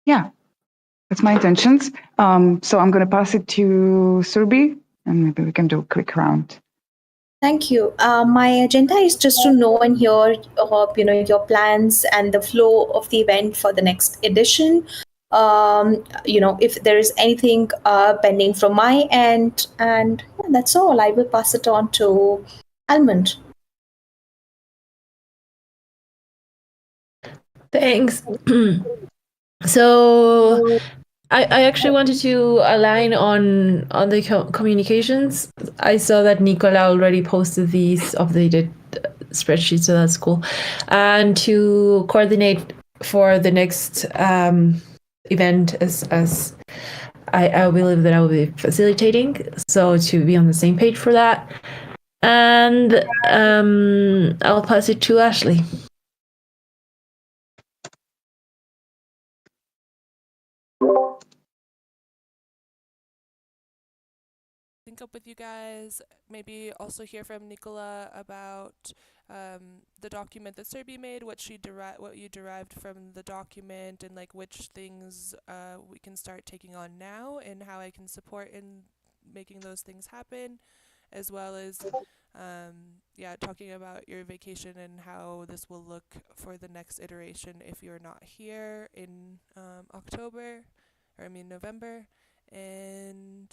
yeah, that's my intentions. So I'm going to pass it to Surbi, and maybe we can do a quick round. Thank you. My agenda is just to know and hear, your plans and the flow of the event for the next edition. If there is anything pending from my end, and yeah, that's all. I will pass it on to Almond. Thanks. So I actually wanted to align on the communications. I saw that Nicola already posted these updated spreadsheets, so that's cool. And to coordinate for the next event, as I believe that I will be facilitating, so to be on the same page for that. And I'll pass it to Ashley. Link up with you guys, maybe also hear from Nicola about the document that Serbi made, what you derived from the document, and like which things we can start taking on now, and how I can support in making those things happen, as well as talking about your vacation and how this will look for the next iteration if you're not here in November. And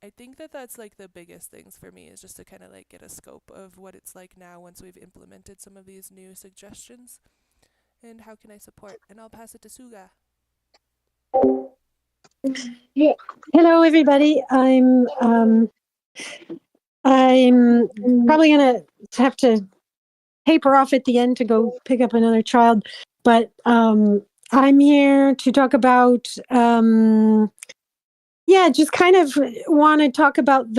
I think that that's like the biggest things for me, is just to kind of like get a scope of what it's like now once we've implemented some of these new suggestions, and how can I support. And I'll pass it to Suga. Yeah. Hello, everybody. I'm probably gonna have to taper off at the end to go pick up another child, but I'm here to talk about just kind of want to talk about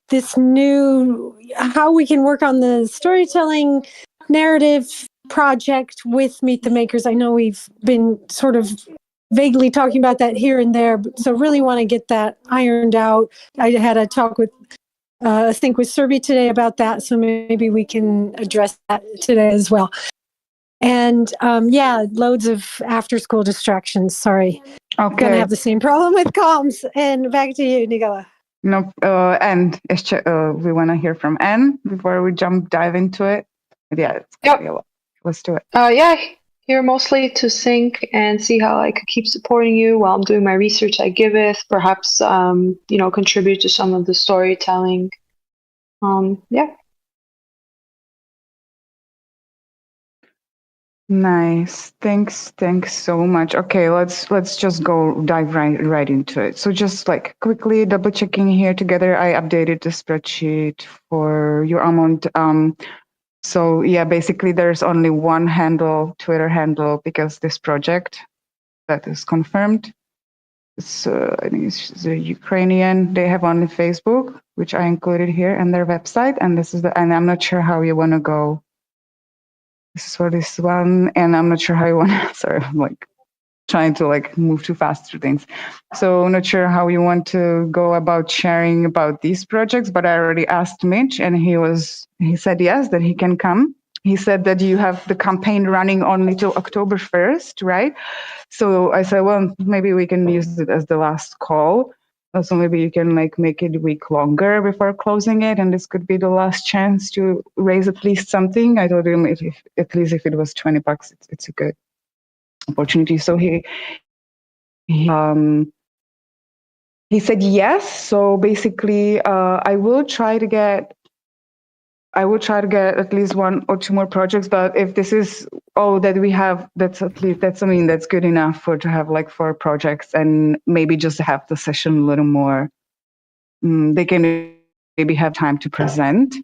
this new, how we can work on the storytelling narrative project with Meet the Makers. I know we've been sort of vaguely talking about that here and there, so really want to get that ironed out. I had a talk with I think with Serbi today about that, so maybe we can address that today as well. And loads of after school distractions. Sorry. Okay. I'm gonna have the same problem with comms. And back to you, Nicola. No, and we want to hear from Anne before we dive into it. Yeah. Yep. Let's do it. Here mostly to sync and see how I could keep supporting you while I'm doing my research at Giveth. Perhaps contribute to some of the storytelling. Nice. Thanks so much. Okay, let's just dive right into it. So just like quickly double checking here together, I updated the spreadsheet for your amount. So yeah, basically there's only one Twitter handle, because this project that is confirmed. So I think it's the Ukrainian. They have only Facebook, which I included here, and their website. And and I'm not sure how you want to go. This is for this one, and I'm not sure how you want to, sorry, I'm like trying to like move too fast through things. So I'm not sure how you want to go about sharing about these projects, but I already asked Mitch, and he said yes, that he can come. He said that you have the campaign running only till October 1st, right? So I said, well, maybe we can use it as the last call. So maybe you can like make it a week longer before closing it, and this could be the last chance to raise at least something. I told him at least if it was $20, it's a good opportunity. So he said yes. So basically, I will try to get at least one or two more projects. But if this is all that we have, that's something that's good enough to have like 4 projects, and maybe just have the session a little more. They can maybe have time to present.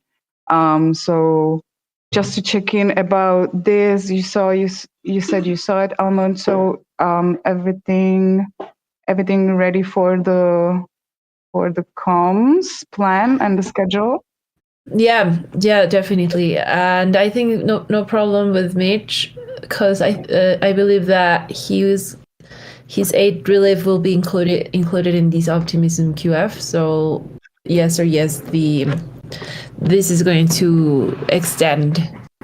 So just to check in about this, you said you saw it, Almond. So everything ready for the comms plan and the schedule? Yeah, definitely. And I think no problem with Mitch, because I believe that his 8 relief will be included in this optimism QF. So yes, this is going to extend.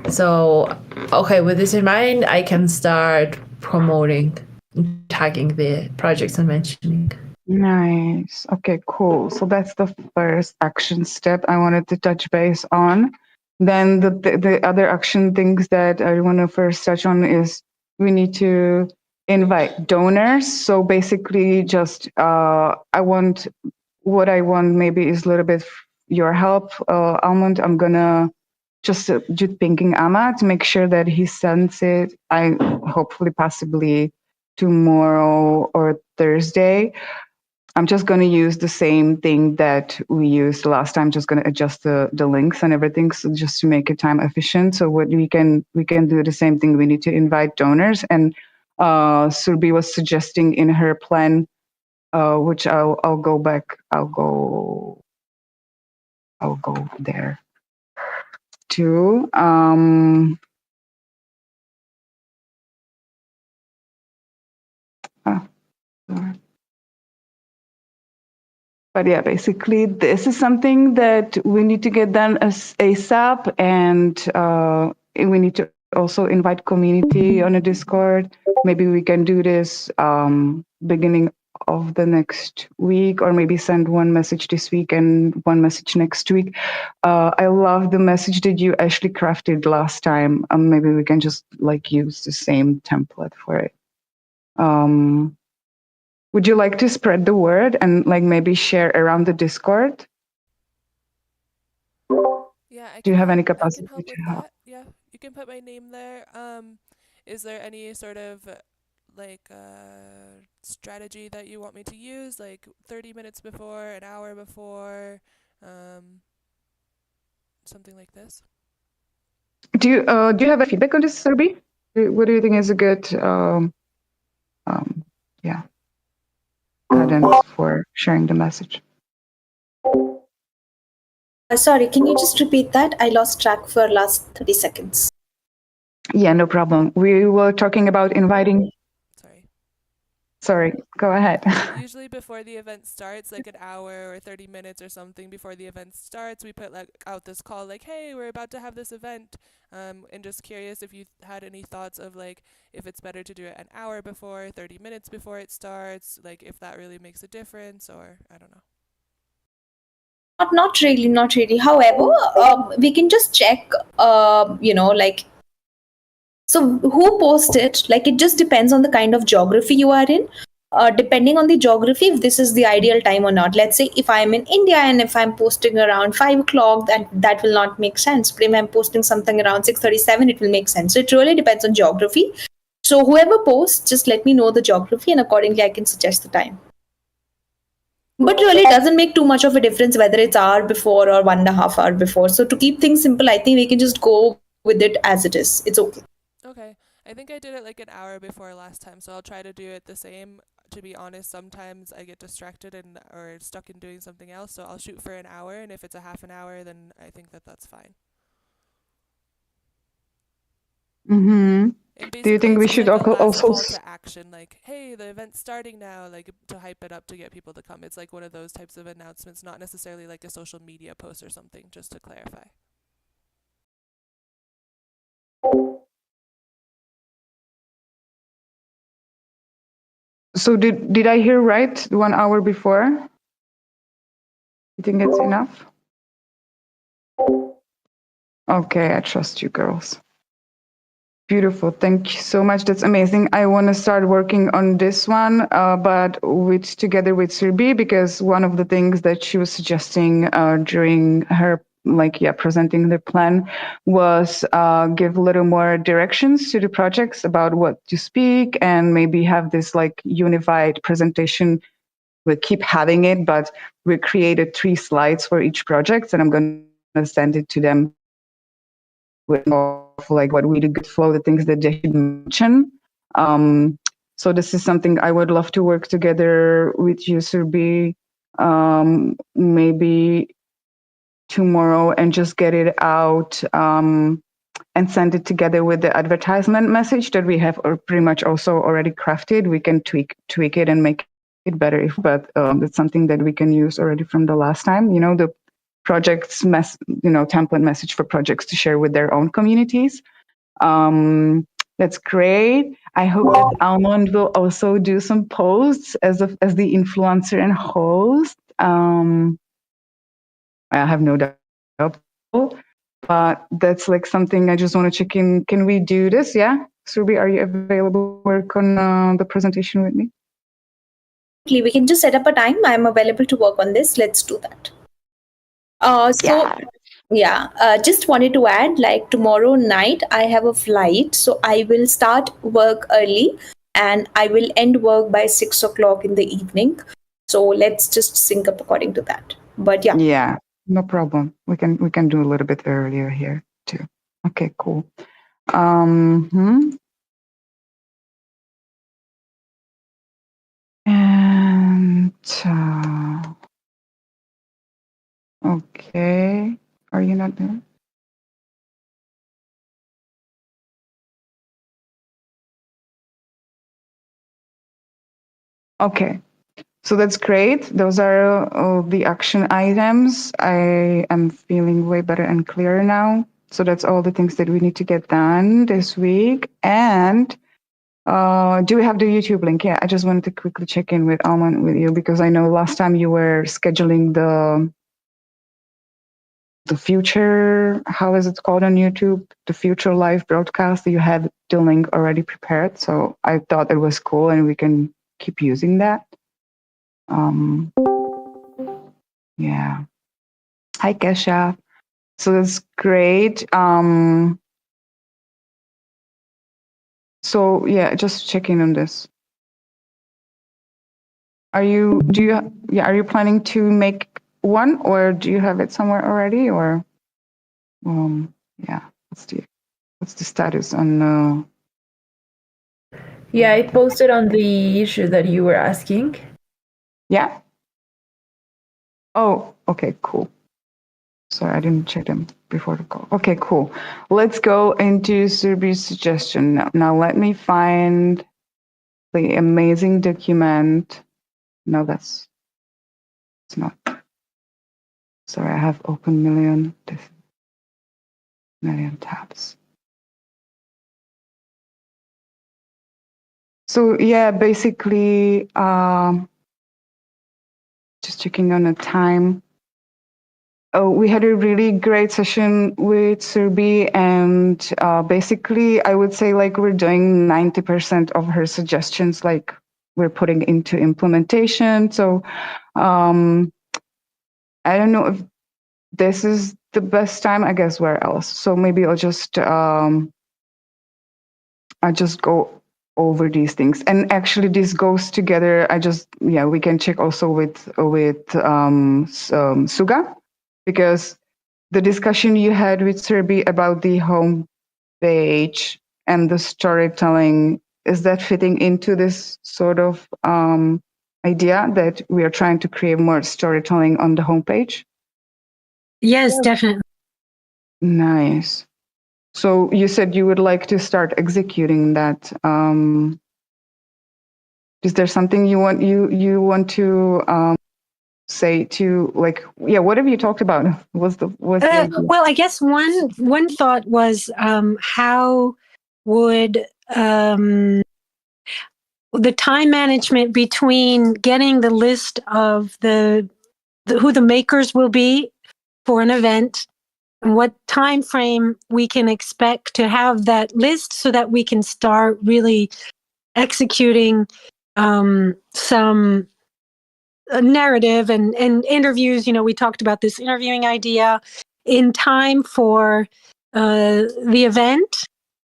So okay, with this in mind, I can start promoting tagging the projects and mentioning. Nice. Okay, cool. So that's the first action step I wanted to touch base on. Then the other action things that I want to first touch on is we need to invite donors. So basically, just I want what I want maybe is a little bit your help, Almond. I'm gonna just do pinging Amma to make sure that he sends it. I hopefully possibly tomorrow or Thursday. I'm just going to use the same thing that we used last time. Just going to adjust the links and everything, so just to make it time efficient. So what we can do the same thing. We need to invite donors, and Surbi was suggesting in her plan, which I'll go back. I'll go there too. Ah, sorry. But yeah, basically, this is something that we need to get done as ASAP, and we need to also invite community on a Discord. Maybe we can do this beginning of the next week, or maybe send one message this week and one message next week. I love the message that you actually crafted last time. Maybe we can just like use the same template for it. Would you like to spread the word and like maybe share around the Discord? Yeah, Do you have any I capacity can help to with help? that. Yeah, you can put my name there. Is there any sort of like strategy that you want me to use, like 30 minutes before, an hour before, something like this? Do you have a feedback on this, Serbi? What do you think is a good yeah guidance for sharing the message? Sorry, can you just repeat that? I lost track for last 30 seconds. Yeah, no problem. We were talking about inviting. Sorry. Sorry, go ahead. Usually before the event starts, like an hour or 30 minutes or something before the event starts, we put like out this call like, hey, we're about to have this event. And just curious if you had any thoughts of like if it's better to do it an hour before, 30 minutes before it starts, like if that really makes a difference, or I don't know. Not really, not really. However, we can just check, like, so who posts it? Like, it just depends on the kind of geography you are in. Depending on the geography, if this is the ideal time or not. Let's say if I'm in India and if I'm posting around 5 o'clock, that will not make sense. But if I'm posting something around 6:37, it will make sense. So it really depends on geography. So whoever posts, just let me know the geography, and accordingly, I can suggest the time. But really, it doesn't make too much of a difference whether it's hour before or 1.5 hour before. So to keep things simple, I think we can just go with it as it is. It's okay. Okay. I think I did it like an hour before last time, so I'll try to do it the same. To be honest, sometimes I get distracted and or stuck in doing something else, so I'll shoot for an hour, and if it's a half an hour, then I think that that's fine. Mm-hmm. And Do you basically, think it's we just should like a last also? call to action, like, hey, the event's starting now, like to hype it up to get people to come. It's like one of those types of announcements, not necessarily like a social media post or something, just to clarify. So did I hear right? 1 hour before? You think it's enough? Okay, I trust you, girls. Beautiful. Thank you so much. That's amazing. I want to start working on this one, but together with Surbi, because one of the things that she was suggesting during her presenting the plan was give a little more directions to the projects about what to speak, and maybe have this like unified presentation. We'll keep having it, but we created 3 slides for each project, and I'm going to send it to them with like what we do good flow, the things that they should mention. So this is something I would love to work together with you, Surbi, maybe tomorrow, and just get it out and send it together with the advertisement message that we have pretty much also already crafted. We can tweak it and make it better, but it's something that we can use already from the last time. You know, the template message for projects to share with their own communities. That's great. I hope that Almond will also do some posts as the influencer and host. I have no doubt, but that's like something I just want to check in. Can we do this? Yeah, Surbi, are you available to work on the presentation with me? We can just set up a time. I'm available to work on this. Let's do that. Just wanted to add, like tomorrow night, I have a flight, so I will start work early and I will end work by 6 o'clock in the evening. So let's just sync up according to that. But Yeah, no problem. We can do a little bit earlier here too. Okay, cool. And okay, are you not there? Okay, so that's great. Those are all the action items. I am feeling way better and clearer now. So that's all the things that we need to get done this week. And do we have the YouTube link? Yeah, I just wanted to quickly check in with Alman with you because I know last time you were scheduling the future, how is it called on YouTube? The future live broadcast. You had the link already prepared. So I thought it was cool and we can keep using that. Yeah. Hi, Kesha. So that's great. So yeah, just checking on this. Are you planning to make one or do you have it somewhere already or yeah, what's the status on Yeah, it posted on the issue that you were asking. Yeah. Oh, okay, cool. Sorry, I didn't check them before the call. Okay, cool. Let's go into Surbi's suggestion now. Now let me find the amazing document. No, it's not. Sorry, I have open million tabs. So yeah, basically, just checking on the time. Oh, we had a really great session with Surbi, and basically, I would say like we're doing 90% of her suggestions, like we're putting into implementation. So I don't know if this is the best time. I guess where else? So maybe I'll just go over these things. And actually, this goes together. We can check also with Suga, because the discussion you had with Serbi about the home page and the storytelling, is that fitting into this sort of idea that we are trying to create more storytelling on the homepage? Yes, definitely. Nice. So you said you would like to start executing that. Is there something you want to say to, like, yeah, what have you talked about? Well, I guess one thought was how would the time management between getting the list of who the makers will be for an event and what time frame we can expect to have that list so that we can start really executing some narrative and interviews. We talked about this interviewing idea in time for the event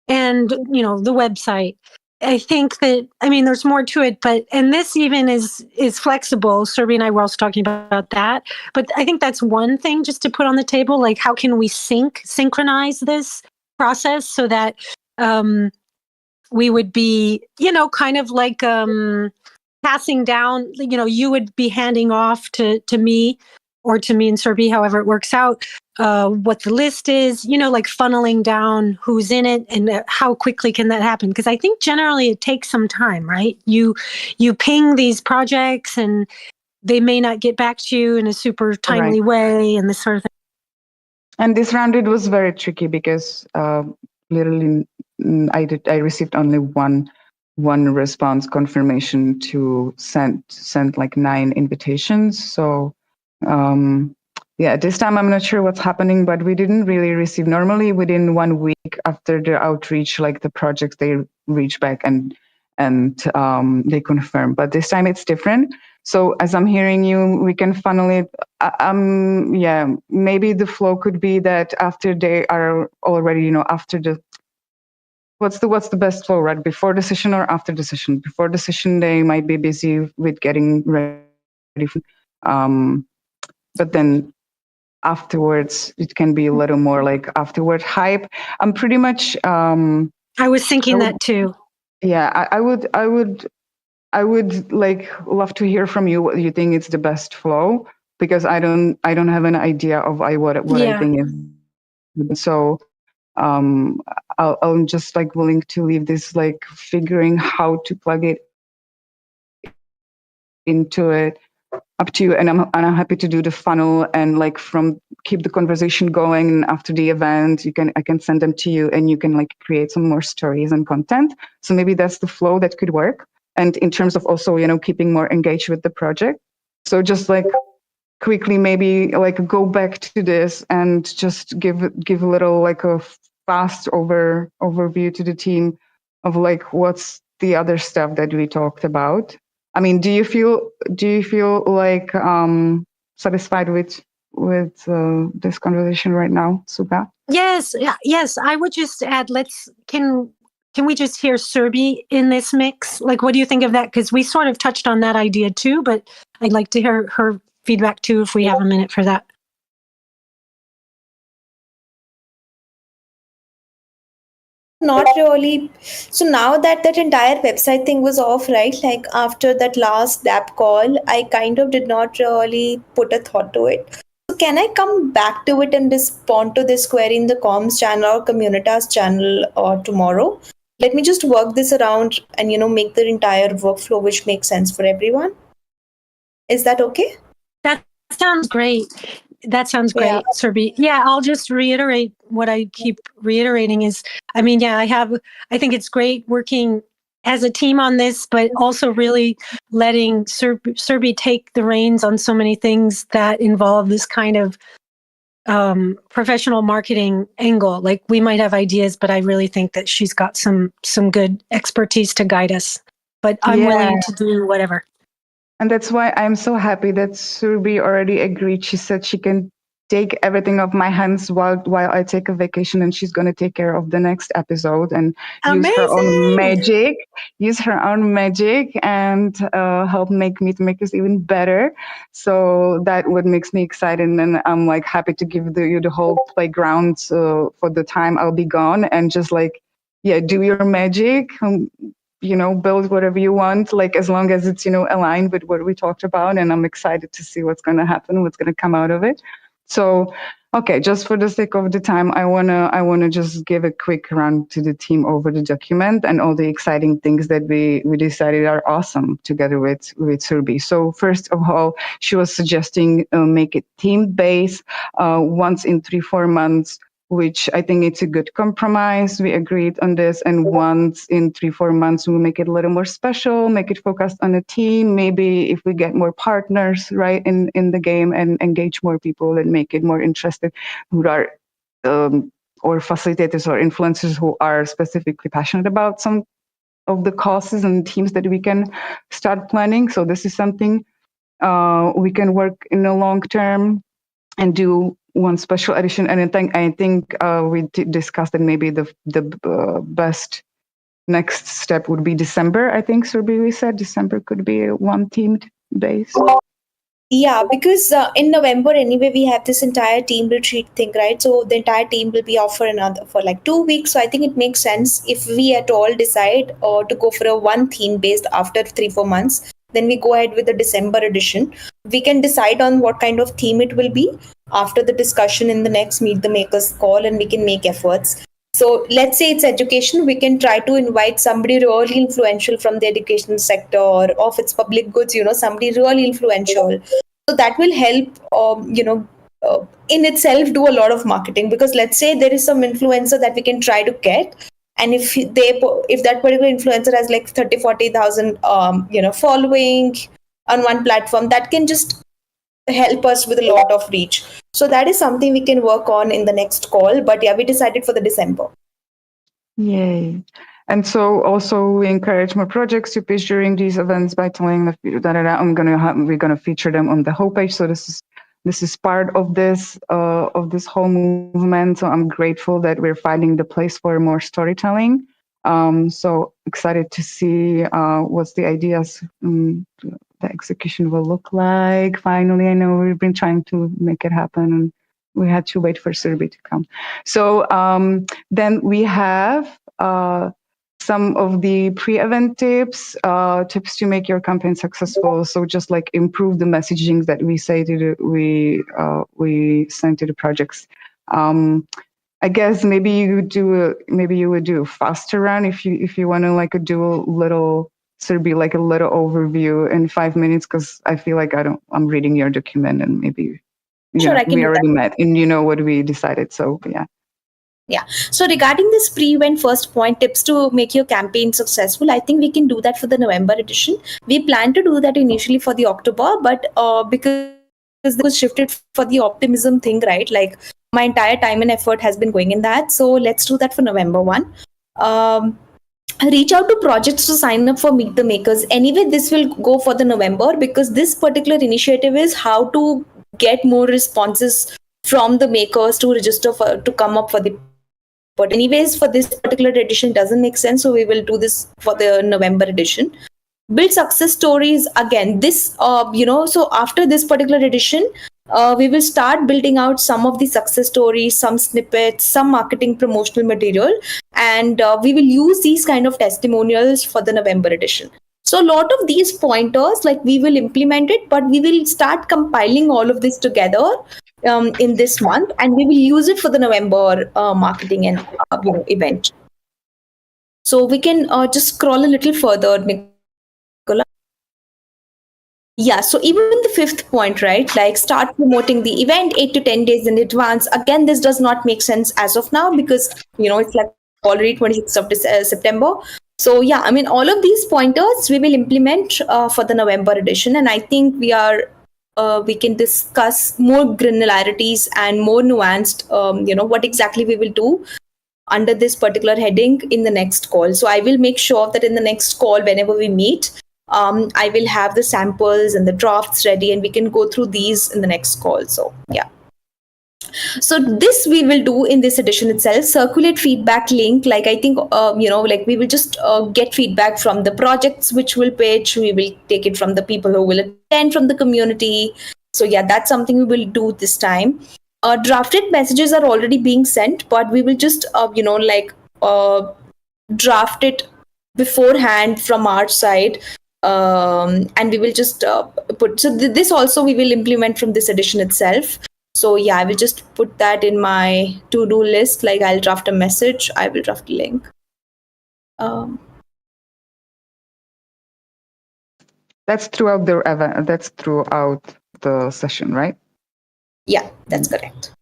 and the website. I think that, there's more to it, and this even is flexible. Serbi and I were also talking about that, but I think that's one thing just to put on the table. Like, how can we synchronize this process so that we would be, kind of like passing down, you would be handing off to me or to me and Serbi, however it works out, what the list is, like funneling down who's in it and how quickly can that happen? Because I think generally it takes some time, right? You ping these projects and they may not get back to you in a super timely way and this sort of thing. And this round, it was very tricky because literally I received only one response confirmation to send like 9 invitations. So yeah, this time I'm not sure what's happening, but we didn't really receive. Normally within 1 week after the outreach, like the projects, they reach back and they confirm. But this time it's different. So as I'm hearing you, we can funnel it. Yeah, maybe the flow could be that after they are already, after the what's the best flow, right? Before the session or after the session? Before the session, they might be busy with getting ready but then afterwards it can be a little more like afterward hype. I'm pretty much I was thinking that too. Yeah, I would like love to hear from you what you think is the best flow, because I don't have an idea of what I think is. So I'm just like willing to leave this like figuring how to plug it into it up to you, and I'm happy to do the funnel and like from keep the conversation going, and after the event I can send them to you and you can like create some more stories and content. So maybe that's the flow that could work, and in terms of also keeping more engaged with the project. So just like quickly maybe like go back to this and just give a little like a fast overview to the team of like what's the other stuff that we talked about. I mean, do you feel like satisfied with this conversation right now, Suga? Yes, yes. I would just add, can we just hear Serbi in this mix? Like, what do you think of that? Because we sort of touched on that idea too, but I'd like to hear her feedback too if we have a minute for that. Not really. So now that that entire website thing was off, right? Like after that last DAP call, I kind of did not really put a thought to it. So can I come back to it and respond to this query in the comms channel or Communitas channel or tomorrow? Let me just work this around and make the entire workflow which makes sense for everyone. Is that okay? That sounds great. That sounds Yeah. great, Serbi. Yeah, I'll just reiterate what I keep reiterating is, I mean, yeah, I think it's great working as a team on this, but also really letting Serbi take the reins on so many things that involve this kind of professional marketing angle. Like we might have ideas, but I really think that she's got some good expertise to guide us. But I'm willing to do whatever. And that's why I'm so happy that Surbi already agreed. She said she can take everything off my hands while I take a vacation, and she's going to take care of the next episode and use her own magic, and help make Meet Makers even better. So that what makes me excited, and I'm like happy to give you the whole playground for the time I'll be gone, and just like do your magic. Build whatever you want, like as long as it's, aligned with what we talked about. And I'm excited to see what's going to happen, what's going to come out of it. So, okay, just for the sake of the time, I wanna just give a quick run to the team over the document and all the exciting things that we decided are awesome together with Surbi. So first of all, she was suggesting make it team based once in 3-4 months, which I think it's a good compromise. We agreed on this, and once in 3-4 months, we'll make it a little more special, make it focused on a team. Maybe if we get more partners, right, in the game and engage more people and make it more interested, who are or facilitators or influencers who are specifically passionate about some of the causes and teams that we can start planning. So this is something we can work in the long term and do one special edition. And I think we discussed that maybe the best next step would be December. I think Surbi, we said December could be a one themed base. Yeah, because in November anyway we have this entire team retreat thing, right? So the entire team will be off for like 2 weeks. So I think it makes sense if we at all decide to go for a one theme based after 3-4 months. Then we go ahead with the December edition. We can decide on what kind of theme it will be after the discussion in the next Meet the Makers call, and we can make efforts. So let's say it's education, we can try to invite somebody really influential from the education sector or of its public goods, somebody really influential. So that will help, in itself do a lot of marketing, because let's say there is some influencer that we can try to get, and if that particular influencer has like 30-40,000 following on one platform, that can just help us with a lot of reach. So that is something we can work on in the next call. But yeah, we decided for the December. Yay. And so also we encourage more projects to pitch during these events by telling the we're gonna feature them on the homepage. So this is part of this whole movement. So I'm grateful that we're finding the place for more storytelling. So excited to see what's the ideas the execution will look like. Finally, I know we've been trying to make it happen, and we had to wait for Survey to come. So then we have some of the pre-event tips to make your campaign successful. So just like improve the messaging that we say to we send to the projects. I guess maybe you would do a faster run if you want to like do a little sort of be like a little overview in 5 minutes, because I feel like I'm reading your document and maybe Sure, I can we do already that. met and you know what we decided. So yeah. Yeah. So regarding this pre-event first point, tips to make your campaign successful, I think we can do that for the November edition. We plan to do that initially for the October, but because this was shifted for the optimism thing, right? Like my entire time and effort has been going in that. So let's do that for November 1. Reach out to projects to sign up for Meet the Makers. Anyway, this will go for the November, because this particular initiative is how to get more responses from the makers to register to come up for the. But anyways, for this particular edition doesn't make sense, so we will do this for the November edition. Build success stories again. This so after this particular edition, we will start building out some of the success stories, some snippets, some marketing promotional material, and we will use these kind of testimonials for the November edition. So a lot of these pointers, like we will implement it, but we will start compiling all of this together in this month, and we will use it for the November marketing and event. So we can just scroll a little further, Nicola. Yeah, so even the fifth point, right? Like start promoting the event 8 to 10 days in advance. Again, this does not make sense as of now, because it's like already 26th of September. So yeah, I mean, all of these pointers we will implement for the November edition, and I think we can discuss more granularities and more nuanced, what exactly we will do under this particular heading in the next call. So I will make sure that in the next call, whenever we meet, I will have the samples and the drafts ready, and we can go through these in the next call. So yeah. So this we will do in this edition itself. Circulate feedback link. Like I think, like we will just get feedback from the projects which will pitch. We will take it from the people who will attend from the community. So yeah, that's something we will do this time. Drafted messages are already being sent, but we will just, draft it beforehand from our side. And we will just put, so this also we will implement from this edition itself. So yeah, I will just put that in my to-do list. Like I'll draft a message, I will draft a link. That's throughout the event. That's throughout the session, right? Yeah, that's correct.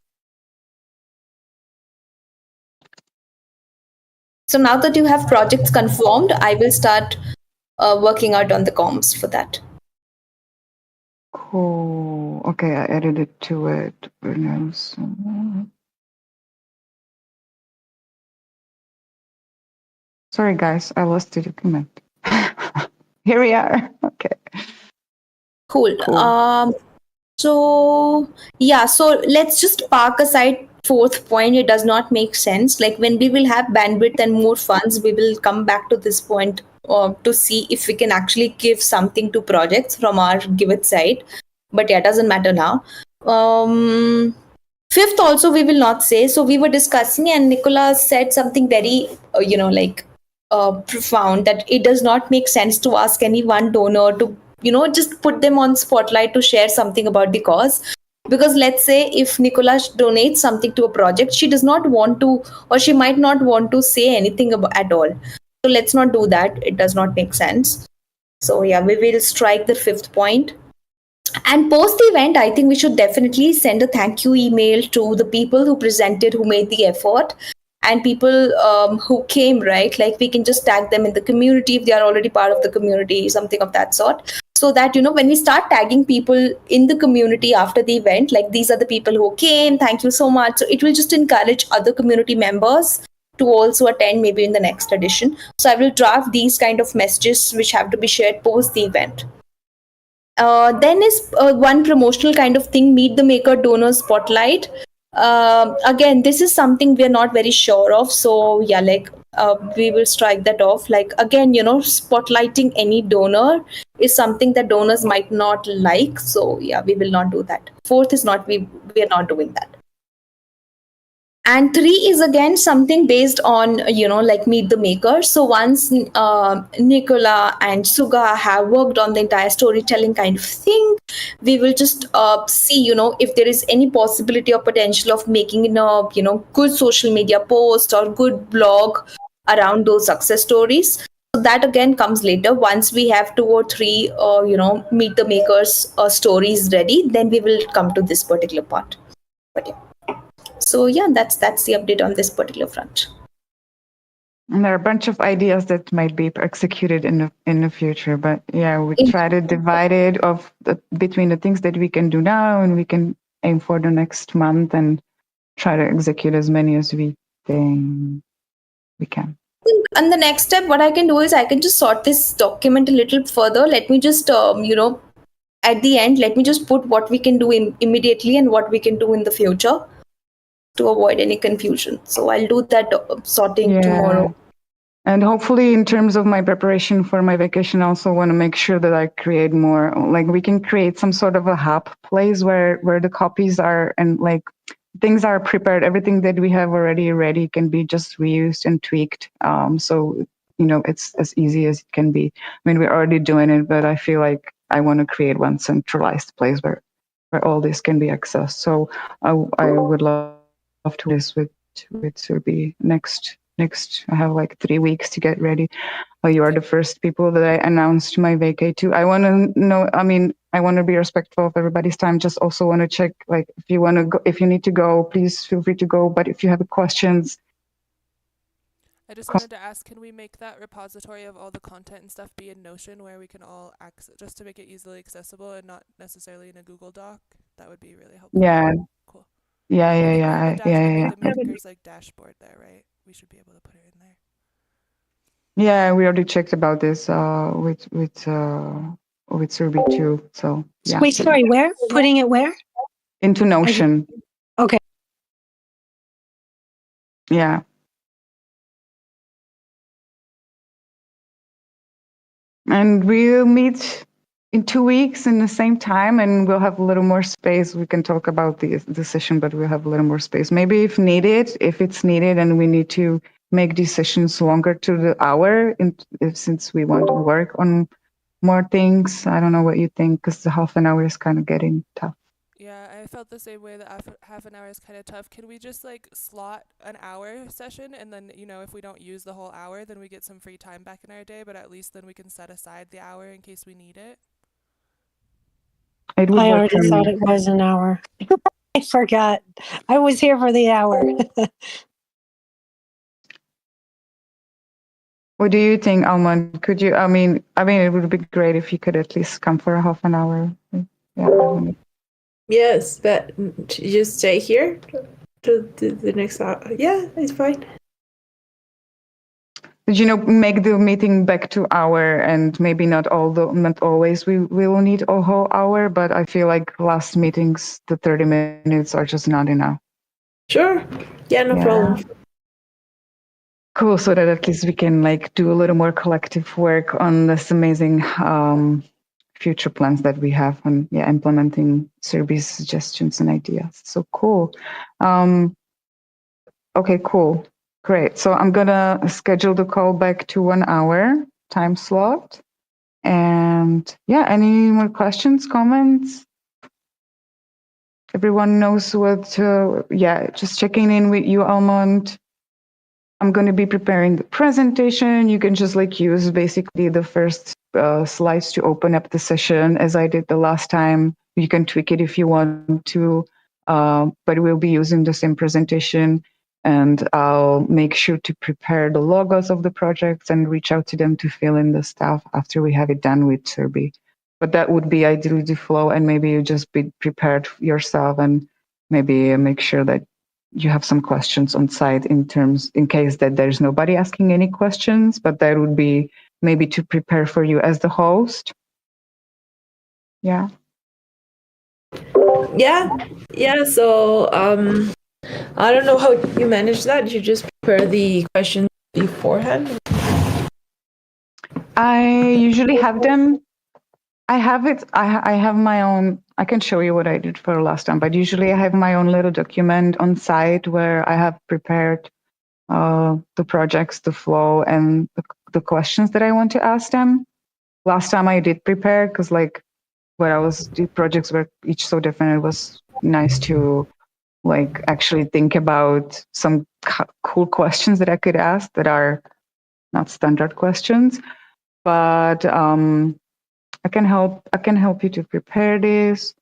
So now that you have projects confirmed, I will start working out on the comms for that. Cool. Okay, I added it to it. Sorry, guys, I lost the document. Here we are. Okay. Cool. So yeah, so let's just park aside fourth point. It does not make sense. Like when we will have bandwidth and more funds, we will come back to this point to see if we can actually give something to projects from our Giveth side. But yeah, it doesn't matter now. Fifth also we will not say. So we were discussing, and Nicola said something very profound, that it does not make sense to ask any one donor to just put them on spotlight to share something about the cause. Because let's say if Nicola donates something to a project, she does not want to, or she might not want to say anything about at all. So let's not do that. It does not make sense. So yeah, we will strike the fifth point. And post the event, I think we should definitely send a thank you email to the people who presented, who made the effort, and people who came, right, like we can just tag them in the community if they are already part of the community, something of that sort, so that when we start tagging people in the community after the event, like these are the people who came, thank you so much, so it will just encourage other community members to also attend maybe in the next edition. So I will draft these kind of messages which have to be shared post the event. Then is one promotional kind of thing, meet the maker donor spotlight. Again, this is something we're not very sure of, so yeah, like we will strike that off. Like again, spotlighting any donor is something that donors might not like, so yeah, we will not do that. Fourth is not, we are not doing that. And three is again something based on like meet the maker. So once Nicola and Suga have worked on the entire storytelling kind of thing, we will just see if there is any possibility or potential of making good social media post or good blog around those success stories. So that again comes later. Once we have two or three meet the makers stories ready, then we will come to this particular part. But yeah, so yeah, that's the update on this particular front. And there are a bunch of ideas that might be executed in the future, but yeah, we try to divide it between the things that we can do now and we can aim for the next month and try to execute as many as we think we can. And the next step, what I can do is I can just sort this document a little further. Let me just at the end, let me just put what we can do immediately and what we can do in the future to avoid any confusion. So I'll do that sorting tomorrow. And hopefully, in terms of my preparation for my vacation, I also want to make sure that I create more. Like we can create some sort of a hub place where the copies are and like things are prepared. Everything that we have already ready can be just reused and tweaked. So it's as easy as it can be. I mean, we're already doing it, but I feel like I want to create one centralized place where all this can be accessed. So I would love to do this with Surbi next. I have like 3 weeks to get ready. You are the first people that I announced my vacay to. I want to know. I mean, I want to be respectful of everybody's time. Just also want to check, like, if you want to go, if you need to go, please feel free to go. But if you have questions, I just wanted to ask, can we make that repository of all the content and stuff be in Notion where we can all access, just to make it easily accessible and not necessarily in a Google Doc? That would be really helpful. Yeah. Cool. Yeah. I think we have Yeah. the Maker's like dashboard there, right? We should be able to put it in there. Yeah, we already checked about this with Surbi too. So yeah. Wait, sorry, where? Putting it where? Into Notion. Okay. Yeah. And we'll meet in 2 weeks in the same time, and we'll have a little more space. We can talk about the decision, but we'll have a little more space. Maybe if it's needed, and we need to make decisions longer to the hour, since we want to work on more things. I don't know what you think, because the half an hour is kind of getting tough. Yeah, I felt the same way that half an hour is kind of tough. Can we just like slot an hour session and then, if we don't use the whole hour, then we get some free time back in our day, but at least then we can set aside the hour in case we need it? I already thought it was an hour. I forgot. I was here for the hour. What do you think, Almond? Could you, I mean, it would be great if you could at least come for a half an hour. Yeah. Yes, but you stay here to the next hour. Yeah, it's fine. Make the meeting back to hour, and maybe not always we will need a whole hour, but I feel like last meetings, the 30 minutes are just not enough. Sure. Yeah, no problem. Cool. So that at least we can like do a little more collective work on this amazing future plans that we have on implementing Surbi's suggestions and ideas. So cool. Okay, cool. Great. So I'm gonna schedule the call back to 1 hour time slot. And any more questions, comments? Everyone knows what just checking in with you, Almond. I'm going to be preparing the presentation. You can just like use basically the first slides to open up the session as I did the last time. You can tweak it if you want to, but we'll be using the same presentation. And I'll make sure to prepare the logos of the projects and reach out to them to fill in the stuff after we have it done with Serbi. But that would be ideally the flow, and maybe you just be prepared yourself and maybe make sure that you have some questions on site in case that there's nobody asking any questions, but that would be maybe to prepare for you as the host. Yeah. Yeah. So I don't know how you manage that. You just prepare the questions beforehand. I usually have them. I have it. I have my own. I can show you what I did for last time, but usually I have my own little document on site where I have prepared the projects, the flow, and the questions that I want to ask them. Last time I did prepare because like the projects were each so different. It was nice to like actually think about some cool questions that I could ask that are not standard questions. But I can help you to prepare this.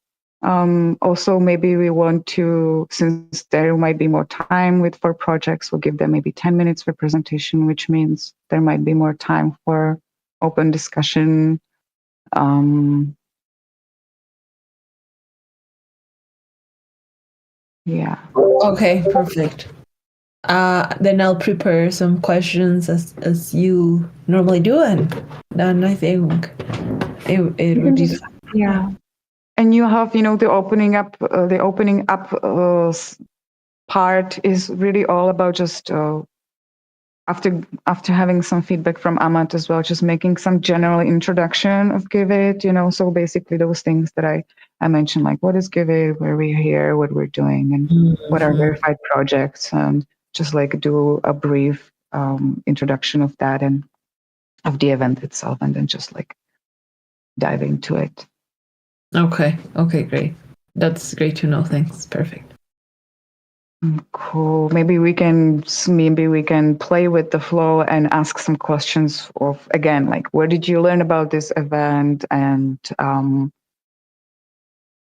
Also, maybe we want to, since there might be more time for projects, we'll give them maybe 10 minutes for presentation, which means there might be more time for open discussion. Yeah. Okay, perfect. Then I'll prepare some questions as you normally do, and then I think it would be fun. Yeah. And you have, the opening up, part is really all about just after having some feedback from Amat as well, just making some general introduction of Giveth, so basically those things that I mentioned, like what is Giveth, where we're here, what we're doing, and what are verified projects, and just like do a brief introduction of that and of the event itself, and then just like dive into it. Okay, great. That's great to know. Thanks. Perfect. Cool. Maybe we can play with the flow and ask some questions of, again, like where did you learn about this event, and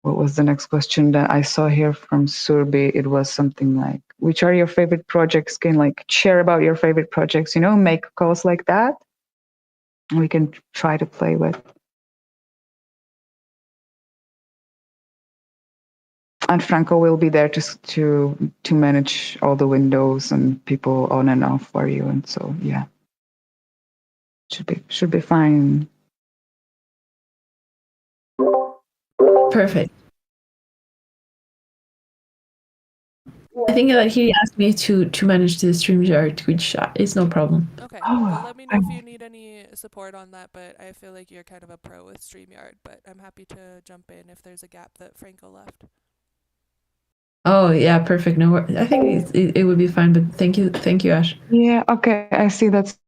what was the next question that I saw here from Surbi? It was something like, which are your favorite projects? Can like share about your favorite projects, make calls like that. We can try to play with. And Franco will be there to manage all the windows and people on and off for you, and so yeah, should be fine. Perfect. I think that he asked me to manage the StreamYard, which is no problem. Okay. Oh, Well, let me know if you need any support on that, but I feel like you're kind of a pro with StreamYard, but I'm happy to jump in if there's a gap that Franco left. Oh yeah, perfect. No, I think it would be fine. But thank you, Ash. Yeah. Okay. I see. That's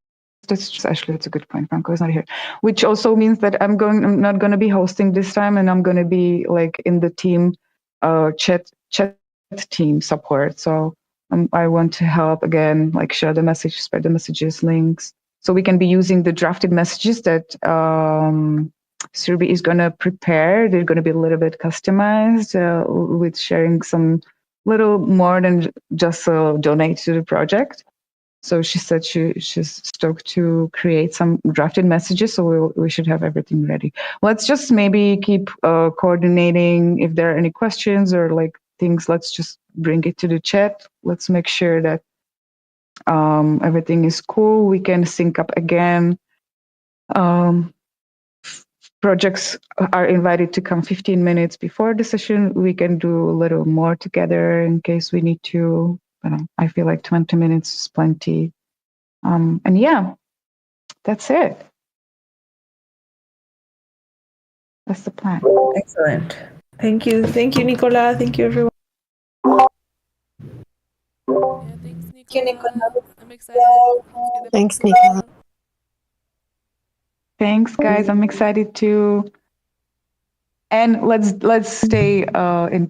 actually that's a good point. Franco is not here, which also means that I'm not going to be hosting this time, and I'm going to be like in the team, chat team support. So I want to help again, like share the message, spread the messages, links, so we can be using the drafted messages that Surbi is going to prepare. They're going to be a little bit customized with sharing some little more than just donate to the project. So she said she's stoked to create some drafted messages, so we should have everything ready. Let's just maybe keep coordinating if there are any questions or like things. Let's just bring it to the chat. Let's make sure that everything is cool. We can sync up again. Projects are invited to come 15 minutes before the session. We can do a little more together in case we need to. I feel like 20 minutes is plenty. And yeah, that's it. That's the plan. Excellent. Thank you, Nicola. Thank you, everyone. Yeah, thanks, Nicola. Thank you, Nicola. I'm excited. Thanks, Nicola. Thanks, guys. I'm excited too. And let's stay in